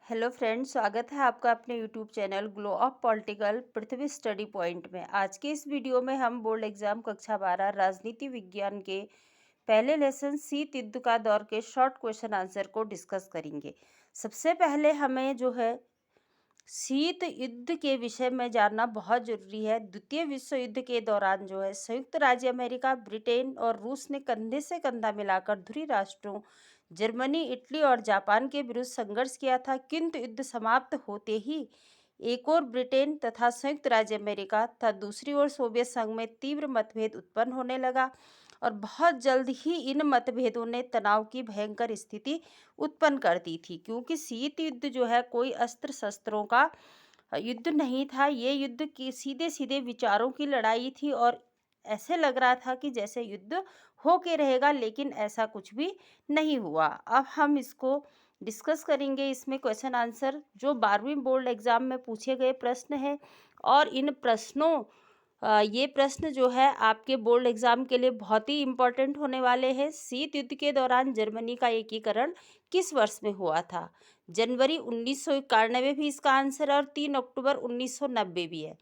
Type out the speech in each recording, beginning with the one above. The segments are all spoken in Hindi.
हेलो फ्रेंड्स, स्वागत है आपका अपने YouTube channel glow of political Prithvi study point में। आज के इस वीडियो में हम बोर्ड एग्जाम कक्षा 12 राजनीति विज्ञान के पहले लेसन शीत युद्ध का दौर के शॉर्ट क्वेश्चन आंसर को डिस्कस करेंगे। सबसे पहले हमें जो है शीत युद्ध के विषय में जानना बहुत जरूरी है। द्वितीय विश्व युद्ध के दौरान जो है संयुक्त राज्य अमेरिका, ब्रिटेन और रूस ने कंधे से कंधा मिलाकर ध्रुवीय राष्ट्रों जर्मनी, इटली और जापान के विरुद्ध संघर्ष किया था। किंतु युद्ध समाप्त होते ही एक ओर ब्रिटेन तथा संयुक्त राज्य अमेरिका तथा दूसरी ओर सोवियत संघ में तीव्र मतभेद उत्पन्न होने लगा और बहुत जल्द ही इन मतभेदों ने तनाव की भयंकर स्थिति उत्पन्न कर दी थी, क्योंकि शीत युद्ध जो है कोई अस्त्र शस्त्रों का युद्ध नहीं था। ये युद्ध की सीधे सीधे विचारों की लड़ाई थी और ऐसे लग रहा था कि जैसे युद्ध हो के रहेगा, लेकिन ऐसा कुछ भी नहीं हुआ। अब हम इसको डिस्कस करेंगे। इसमें क्वेश्चन आंसर जो 12वीं बोर्ड एग्जाम में पूछे गए प्रश्न हैं और इन प्रश्नों ये प्रश्न जो है आपके बोर्ड एग्जाम के लिए बहुत ही इम्पोर्टेंट होने वाले हैं। शीत युद्ध के दौरान जर्मनी का एकीकरण किस वर्ष में हुआ था? जनवरी 1991 भी इसका आंसर है और 3 अक्टूबर 1990 भी है।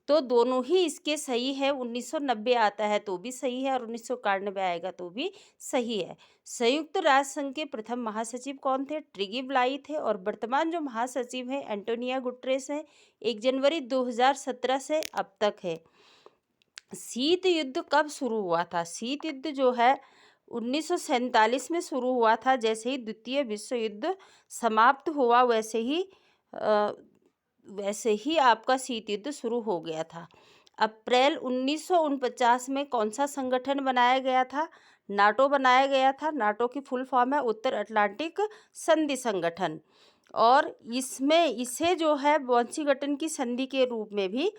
तो दोनों ही इसके सही है। 1990 आता है तो भी सही है और 1991 आएगा तो भी सही है। संयुक्त राष्ट्र संघ के प्रथम महासचिव कौन थे? ट्रिगी ब्लाई थे और वर्तमान जो महासचिव हैं एंटोनिया गुटरेस हैं। 1 जनवरी 2017 से अब तक है। शीत युद्ध कब शुरू हुआ था? शीत युद्ध जो है 1947 में शुरू हुआ था। जैसे ही द्वितीय विश्व युद्ध समाप्त हुआ वैसे ही आपका शीत युद्ध शुरू हो गया था। अप्रैल 1949 में कौन सा संगठन बनाया गया था? नाटो बनाया गया था। नाटो की फुल फॉर्म है उत्तर अटलांटिक संधि संगठन और इसे जो है वाशिंगटन की संधि के रूप में भी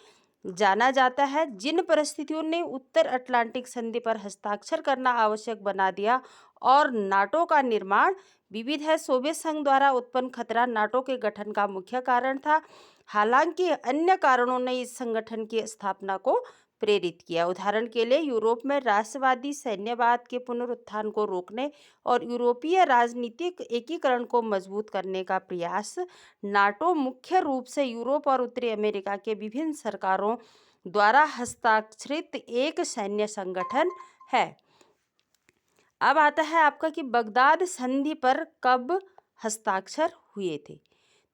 जाना जाता है। जिन परिस्थितियों ने उत्तर अटलांटिक संधि पर हस्ताक्षर करना आवश्यक बना दिया और नाटो का निर्माण विविध है। सोवियत संघ द्वारा उत्पन्न खतरा नाटो के गठन का मुख्य कारण था। हालांकि अन्य कारणों ने इस संगठन की स्थापना को प्रेरित किया। उदाहरण के लिए यूरोप में राष्ट्रवादी सैन्यवाद के पुनरुत्थान को रोकने और यूरोपीय राजनीतिक एकीकरण को मजबूत करने का प्रयास। नाटो मुख्य रूप से यूरोप और उत्तरी अमेरिका के विभिन्न सरकारों द्वारा हस्ताक्षरित एक सैन्य संगठन है। अब आता है आपका कि बगदाद संधि पर कब हस्ताक्षर हुए थे?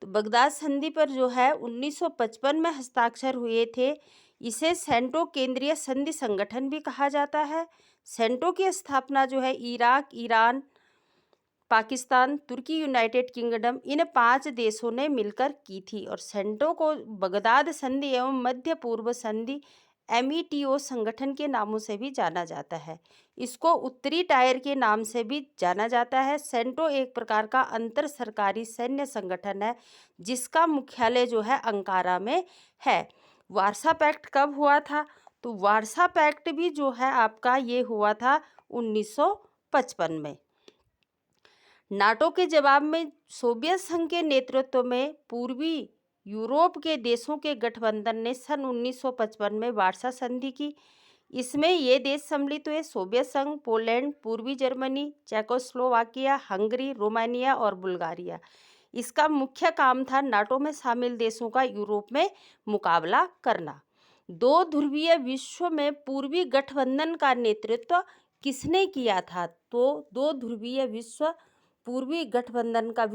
तो बगदाद संधि पर जो है 1955 में हस्ताक्षर हुए थे। इसे सेंटो केंद्रीय संधि संगठन भी कहा जाता है। सेंटो की स्थापना जो है इराक, ईरान, पाकिस्तान, तुर्की, यूनाइटेड किंगडम इन 5 देशों ने मिलकर की थी और सेंटो को बगदाद संधि एवं मध्य पूर्व संधि METO संगठन के नामों से भी जाना जाता है। इसको उत्तरी टायर के नाम से भी जाना जाता है। सेंटो एक प्रकार का अंतर सरकारी सैन्य संगठन है जिसका मुख्यालय जो है अंकारा में है। वार्सा पैक्ट कब हुआ था? तो वार्सा पैक्ट भी जो है आपका ये हुआ था 1955 में। नाटो के जवाब में सोवियत संघ के नेतृत्व में पूर्वी यूरोप के देशों के गठबंधन ने सन 1955 में वार्सा संधि की। इसमें ये देश सम्मिलित हुए: सोवियत संघ, पोलैंड, पूर्वी जर्मनी, चेकोस्लोवाकिया, हंगरी, रोमानिया और बुल्गारिया। इसका मुख्य काम था नाटो में शामिल देशों का यूरोप में मुकाबला करना। दो ध्रुवीय विश्व में पूर्वी गठबंधन का नेतृत्व किसने किया था? तो दो ध्रुवीय विश्व पूर्वी गठबंधन का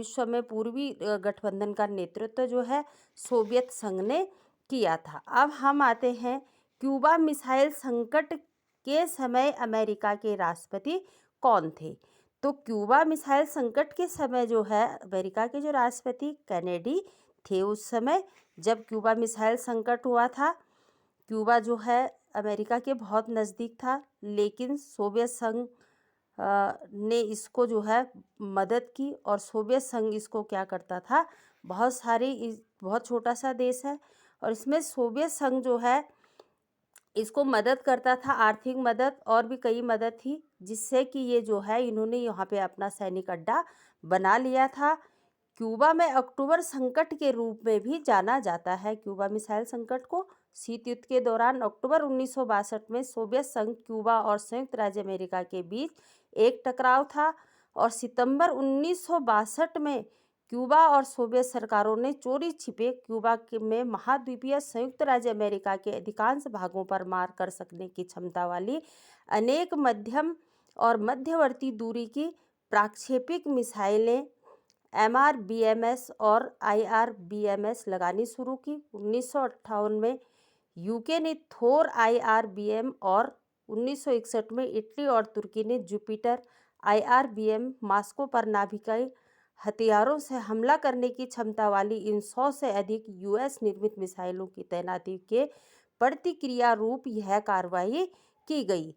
पूर्वी गठबंधन का नेतृत्व जो है सोवियत संघ ने किया था। अब हम आते हैं क्यूबा मिसाइल संकट के समय अमेरिका के राष्ट्रपति कौन थे? तो क्यूबा मिसाइल संकट के समय जो है अमेरिका के जो राष्ट्रपति केनेडी थे। उस समय जब क्यूबा मिसाइल संकट हुआ था, क्यूबा जो है अमेरिका के बहुत नज़दीक था, लेकिन सोवियत संघ ने इसको जो है मदद की और सोवियत संघ इसको क्या करता था, बहुत छोटा सा देश है और इसमें सोवियत संघ जो है इसको मदद करता था, आर्थिक मदद और भी कई मदद थी, जिससे कि ये जो है इन्होंने यहाँ पे अपना सैनिक अड्डा बना लिया था। क्यूबा में अक्टूबर संकट के रूप में भी जाना जाता है। क्यूबा मिसाइल संकट को शीत युद्ध के दौरान अक्टूबर 1962 में सोवियत संघ, क्यूबा और संयुक्त राज्य अमेरिका के बीच एक टकराव था और सितंबर 1962 में क्यूबा और सोवियत सरकारों ने चोरी छिपे क्यूबा में महाद्वीपीय संयुक्त राज्य अमेरिका के अधिकांश भागों पर मार कर सकने की क्षमता वाली अनेक मध्यम और मध्यवर्ती दूरी की प्रक्षेपित मिसाइलें MRBMS और IRBMS लगानी शुरू की। 1958 में यूके ने थोर IRBM और 1961 में इटली और तुर्की ने जुपिटर IRBM मॉस्को पर नाभिकीय हथियारों से हमला करने की क्षमता वाली इन 100 से अधिक US निर्मित मिसाइलों की तैनाती के प्रतिक्रिया रूप यह कार्रवाई की गई।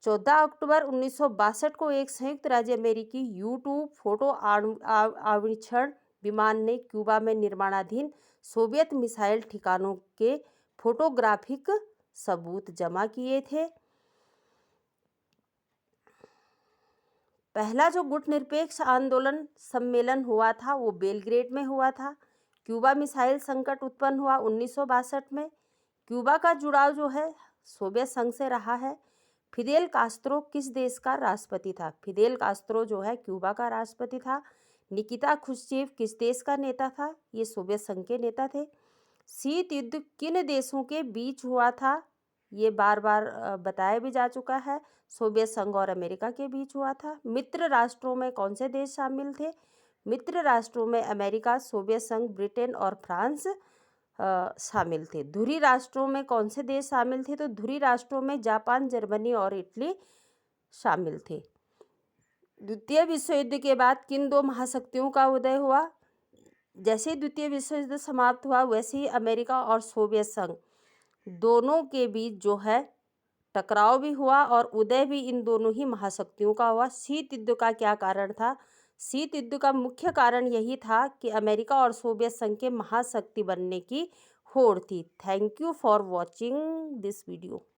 14 अक्टूबर 1962 को एक संयुक्त राज्य अमेरिकी U-2 फोटो आविष्करण विमान ने क्यूबा में निर्माणाधीन सोवियत मिसाइल ठिकानों के फोटोग्राफिक सबूत जमा किए थे। पहला जो गुटनिरपेक्ष आंदोलन सम्मेलन हुआ था वो बेलग्रेड में हुआ था। क्यूबा मिसाइल संकट उत्पन्न हुआ 1962 में। क्यूबा का जुड़ाव जो है सोवियत संघ से रहा है। फिदेल कास्त्रो किस देश का राष्ट्रपति था? फिदेल कास्त्रो जो है क्यूबा का राष्ट्रपति था। निकिता खुश्चेव किस देश का नेता था? ये सोवियत संघ के नेता थे। शीत युद्ध किन देशों के बीच हुआ था? ये बार बार बताया भी जा चुका है। सोवियत संघ और अमेरिका के बीच हुआ था। मित्र राष्ट्रों में कौन से देश शामिल थे? मित्र राष्ट्रों में अमेरिका, सोवियत संघ, ब्रिटेन और फ्रांस शामिल थे। धुरी राष्ट्रों में कौन से देश शामिल थे? तो धुरी राष्ट्रों में जापान, जर्मनी और इटली शामिल थे। द्वितीय विश्व युद्ध के बाद किन दो महाशक्तियों का उदय हुआ? जैसे ही द्वितीय विश्व युद्ध समाप्त हुआ वैसे ही अमेरिका और सोवियत संघ दोनों के बीच जो है टकराव भी हुआ और उदय भी इन दोनों ही महाशक्तियों का हुआ। शीत युद्ध का क्या कारण था? शीत युद्ध का मुख्य कारण यही था कि अमेरिका और सोवियत संघ के महाशक्ति बनने की होड़ थी। Thank you for watching this video.